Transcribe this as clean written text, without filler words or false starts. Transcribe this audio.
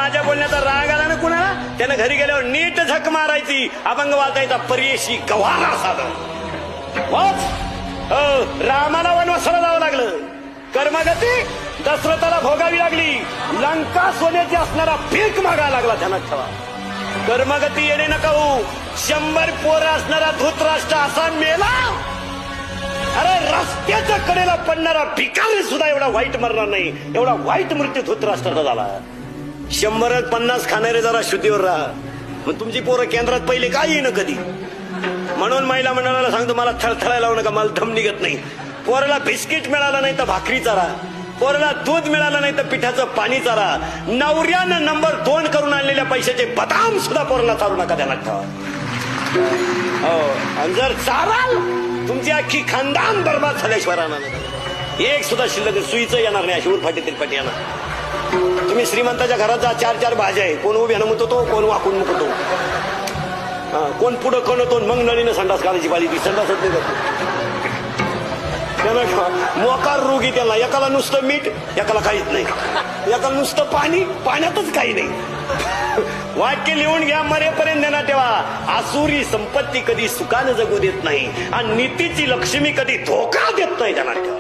माझ्या बोलण्याचा राग आला ना कुणाला त्यानं घरी गेल्यावर नीट झक मारायची, अभंग वाचायचा, पर्येशी गव्हाणा साधन वाच. रामाला वनवासाला जावं लागलं, कर्मगती दशरथाला भोगावी लागली, लंका सोन्याची असणारा भीक मागायला लागला. ध्यानात ठेवा, कर्मगती येणे नका होऊ. 100 पोरं असणारा धृतराष्ट्र असा मेला. अरे रस्त्याच्या कडेला पडणारा भिकारी सुद्धा एवढा वाईट मरणार नाही, एवढा वाईट मृत्यू धृतराष्ट्राचा झाला. 100-50 खाणारे जरा शुद्धीवर राहा. मग तुमची पोरं केंद्रात पहिले काय येईन कधी. म्हणून महिला मंडळाला सांगतो, मला थळथळायला लावू नका, मला दम निघत नाही. पोराला बिस्किट मिळालं नाही तर भाकरी चारा, पोराला दूध मिळालं नाही तर पिठाचं पाणी चारा. नवऱ्यानं नंबर 2 करून आणलेल्या पैशाचे बदाम सुद्धा पोराला चालू नका. ध्यानात ठेवा. हो, आणि जर चाराल तुमची अख्खी खानदान बरबाद झाल्याशिवाय राहणार नाही. एक सुद्धा शिल्लक सुईचं येणार नाही. अशी उरफाटी तिरफाटी येणार. तुम्ही श्रीमंताच्या घरात जा, 4-4 भाज्या आहे, कोण उभ्यानं मुततो, कोण वाकून मुकतो, कोण पुढं कणतो, मग नळीनं संडास काढायची बाली ती संडासच नाही करतो. मोकार रोगी त्याला, एकाला नुसतं मीठ, एकाला काहीच नाही, एकाला नुसतं पाणी, पाण्यातच काही नाही. वाक्य लिहून घ्या, मरेपर्यंत देणार ठेवा. आसुरी संपत्ती कधी सुखानं जगू देत नाही आणि नीतीची लक्ष्मी कधी धोका देत नाही. ध्यानात ठेवा.